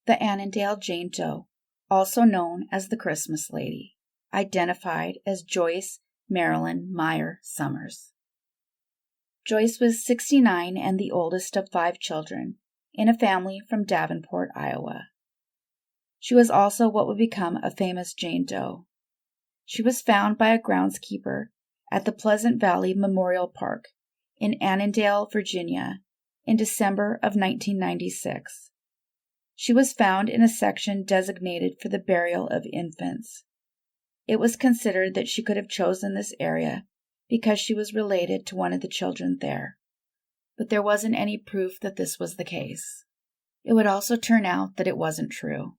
the Annandale Jane Doe, also known as the Christmas Lady, identified as Joyce Marilyn Meyer Sommers. Joyce was 69 and the oldest of 5 children, in a family from Davenport, Iowa. She was also what would become a famous Jane Doe. She was found by a groundskeeper at the Pleasant Valley Memorial Park in Annandale, Virginia, in December of 1996. She was found in a section designated for the burial of infants. It was considered that she could have chosen this area because she was related to one of the children there, but there wasn't any proof that this was the case. It would also turn out that it wasn't true.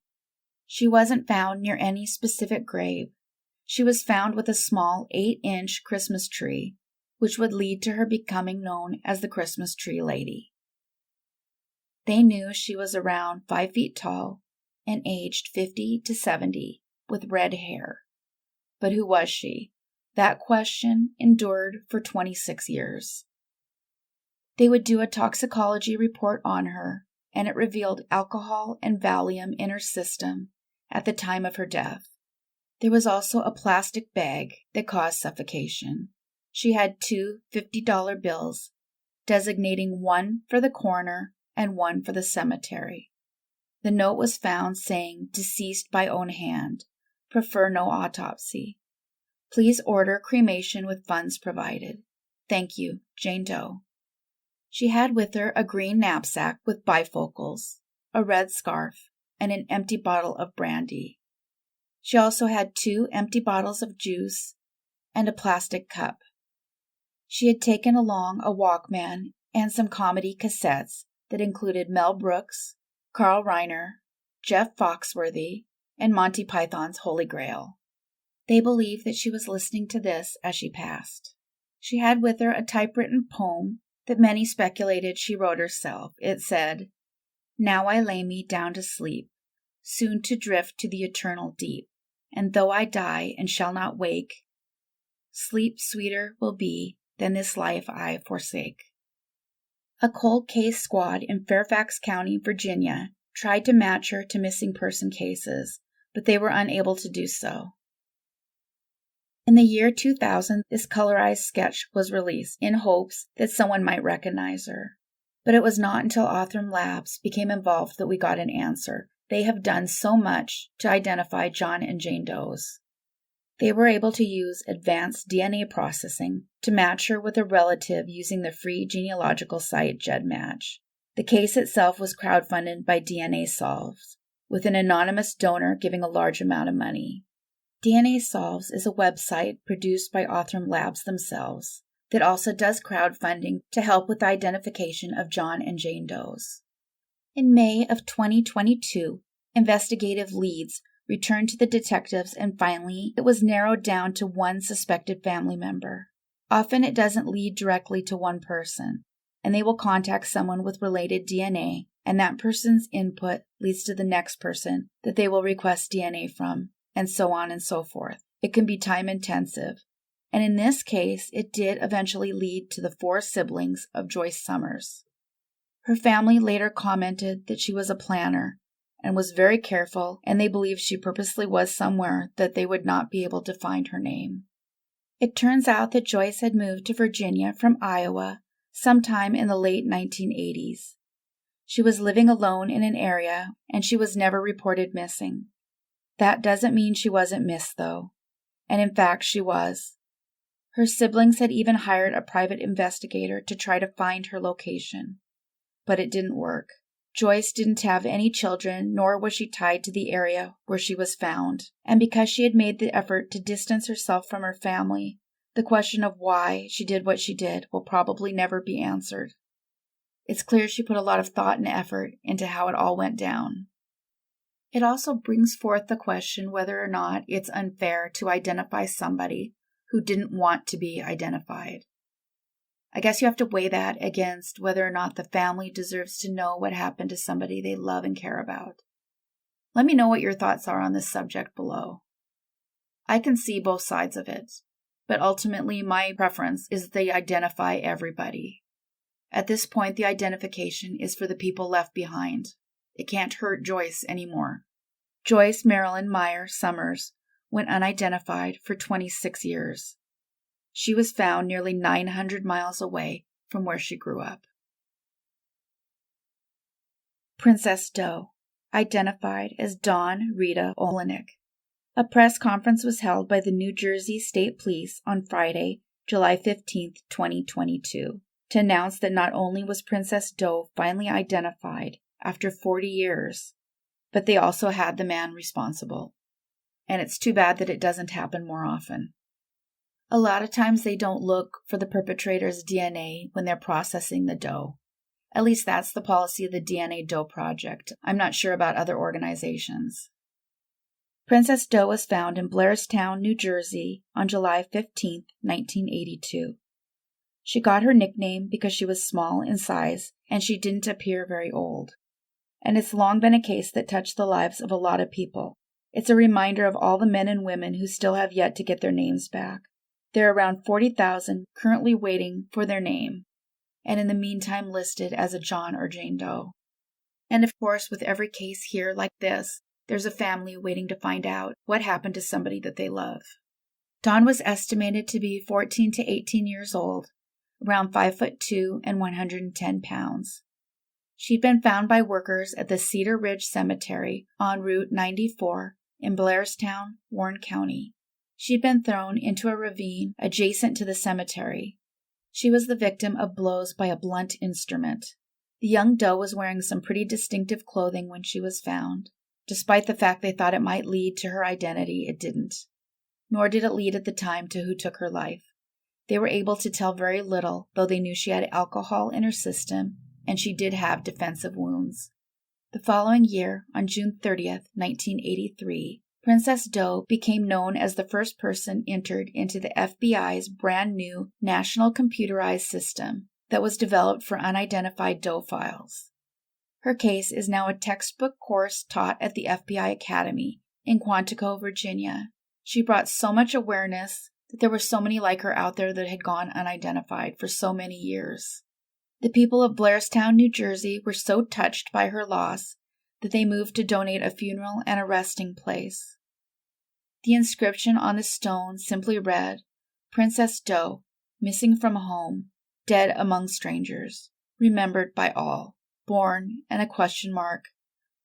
She wasn't found near any specific grave. She was found with a small 8-inch Christmas tree, which would lead to her becoming known as the Christmas Tree Lady. They knew she was around 5 feet tall and aged 50 to 70 with red hair. But who was she? That question endured for 26 years. They would do a toxicology report on her, and it revealed alcohol and Valium in her system at the time of her death. There was also a plastic bag that caused suffocation. She had 2 $50 bills, designating one for the coroner and one for the cemetery. The note was found saying, "Deceased by own hand. Prefer no autopsy. Please order cremation with funds provided. Thank you, Jane Doe." She had with her a green knapsack with bifocals, a red scarf, and an empty bottle of brandy. She also had 2 empty bottles of juice and a plastic cup. She had taken along a Walkman and some comedy cassettes that included Mel Brooks, Carl Reiner, Jeff Foxworthy, and Monty Python's Holy Grail. They believed that she was listening to this as she passed. She had with her a typewritten poem that many speculated she wrote herself. It said, "Now I lay me down to sleep, soon to drift to the eternal deep, and though I die and shall not wake, sleep sweeter will be than this life I forsake." A cold case squad in Fairfax County, Virginia, tried to match her to missing person cases, but they were unable to do so. In the year 2000, this colorized sketch was released in hopes that someone might recognize her. But it was not until Othram Labs became involved that we got an answer. They have done so much to identify John and Jane Does. They were able to use advanced DNA processing to match her with a relative using the free genealogical site GEDmatch. The case itself was crowdfunded by DNA Solves, with an anonymous donor giving a large amount of money. DNA Solves is a website produced by Othram Labs themselves that also does crowdfunding to help with the identification of John and Jane Does. In May of 2022, investigative leads returned to the detectives, and finally it was narrowed down to one suspected family member. Often it doesn't lead directly to one person, and they will contact someone with related DNA, and that person's input leads to the next person that they will request DNA from, and so on and so forth. It can be time intensive, and in this case it did eventually lead to the 4 siblings of Joyce Sommers. Her family later commented that she was a planner and was very careful, and they believed she purposely was somewhere that they would not be able to find her name. It turns out that Joyce had moved to Virginia from Iowa sometime in the late 1980s. She was living alone in an area, and she was never reported missing. That doesn't mean she wasn't missed, though, and in fact she was. Her siblings had even hired a private investigator to try to find her location, but it didn't work. Joyce didn't have any children, nor was she tied to the area where she was found, and because she had made the effort to distance herself from her family, the question of why she did what she did will probably never be answered. It's clear she put a lot of thought and effort into how it all went down. It also brings forth the question whether or not it's unfair to identify somebody who didn't want to be identified. I guess you have to weigh that against whether or not the family deserves to know what happened to somebody they love and care about. Let me know what your thoughts are on this subject below. I can see both sides of it, but ultimately my preference is that they identify everybody. At this point, the identification is for the people left behind. It can't hurt Joyce anymore. Joyce Marilyn Meyer Sommers went unidentified for 26 years. She was found nearly 900 miles away from where she grew up. Princess Doe, identified as Dawn Rita Olanick. A press conference was held by the New Jersey State Police on Friday, July 15, 2022, to announce that not only was Princess Doe finally identified after 40 years, but they also had the man responsible. And it's too bad that it doesn't happen more often. A lot of times they don't look for the perpetrator's DNA when they're processing the doe. At least that's the policy of the DNA Doe Project. I'm not sure about other organizations. Princess Doe was found in Blairstown, New Jersey on July 15, 1982. She got her nickname because she was small in size and she didn't appear very old. And it's long been a case that touched the lives of a lot of people. It's a reminder of all the men and women who still have yet to get their names back. There are around 40,000 currently waiting for their name, and in the meantime listed as a John or Jane Doe. And of course, with every case here like this, there's a family waiting to find out what happened to somebody that they love. Dawn was estimated to be 14 to 18 years old, around 5'2" and 110 pounds. She'd been found by workers at the Cedar Ridge Cemetery on Route 94 in Blairstown, Warren County. She'd been thrown into a ravine adjacent to the cemetery. She was the victim of blows by a blunt instrument. The young doe was wearing some pretty distinctive clothing when she was found. Despite the fact they thought it might lead to her identity, it didn't. Nor did it lead at the time to who took her life. They were able to tell very little, though they knew she had alcohol in her system, and she did have defensive wounds. The following year, on June 30th, 1983, Princess Doe became known as the first person entered into the FBI's brand new National Computerized System that was developed for unidentified doe files. Her case is now a textbook course taught at the FBI Academy in Quantico, Virginia. She brought so much awareness that there were so many like her out there that had gone unidentified for so many years. The people of Blairstown, New Jersey were so touched by her loss that they moved to donate a funeral and a resting place. The inscription on the stone simply read, Princess Doe, missing from home, dead among strangers, remembered by all, born, and a question mark,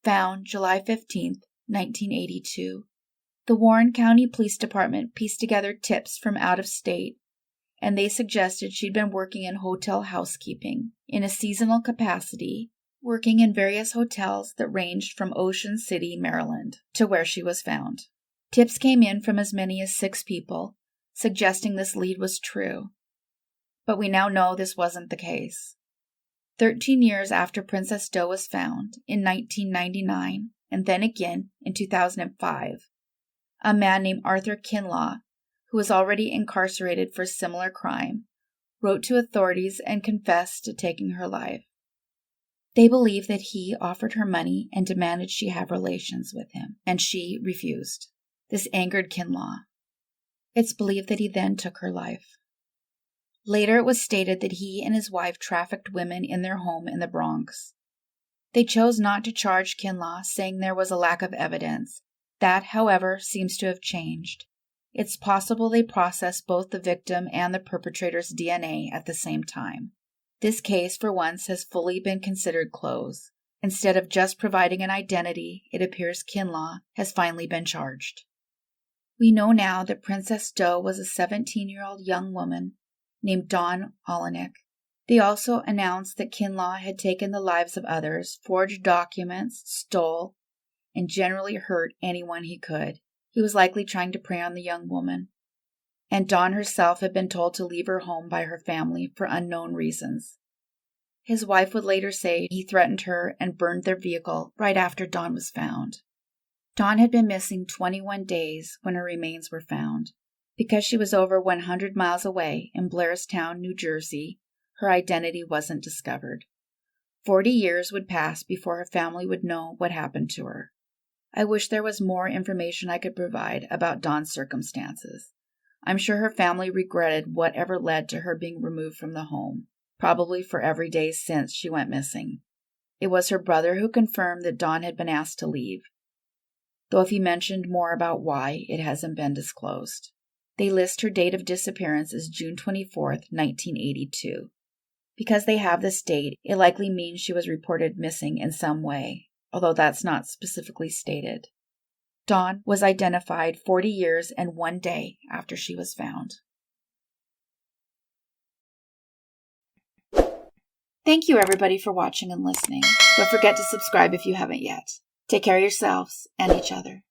found July 15th, 1982. The Warren County Police Department pieced together tips from out of state, and they suggested she'd been working in hotel housekeeping in a seasonal capacity, working in various hotels that ranged from Ocean City, Maryland, to where she was found. Tips came in from as many as 6 people, suggesting this lead was true. But we now know this wasn't the case. 13 years after Princess Doe was found, in 1999, and then again in 2005, a man named Arthur Kinlaw, who was already incarcerated for a similar crime, wrote to authorities and confessed to taking her life. They believe that he offered her money and demanded she have relations with him, and she refused. This angered Kinlaw. It's believed that he then took her life. Later it was stated that he and his wife trafficked women in their home in the Bronx. They chose not to charge Kinlaw, saying there was a lack of evidence. That, however, seems to have changed. It's possible they processed both the victim and the perpetrator's DNA at the same time. This case, for once, has fully been considered closed. Instead of just providing an identity, it appears Kinlaw has finally been charged. We know now that Princess Doe was a 17-year-old young woman named Dawn Olanick. They also announced that Kinlaw had taken the lives of others, forged documents, stole, and generally hurt anyone he could. He was likely trying to prey on the young woman. And Dawn herself had been told to leave her home by her family for unknown reasons. His wife would later say he threatened her and burned their vehicle right after Dawn was found. Dawn had been missing 21 days when her remains were found. Because she was over 100 miles away in Blairstown, New Jersey, her identity wasn't discovered. 40 years would pass before her family would know what happened to her. I wish there was more information I could provide about Dawn's circumstances. I'm sure her family regretted whatever led to her being removed from the home, probably for every day since she went missing. It was her brother who confirmed that Dawn had been asked to leave, though if he mentioned more about why, it hasn't been disclosed. They list her date of disappearance as June 24th, 1982. Because they have this date, it likely means she was reported missing in some way, although that's not specifically stated. Dawn was identified 40 years and 1 day after she was found. Thank you everybody for watching and listening. Don't forget to subscribe if you haven't yet. Take care of yourselves and each other.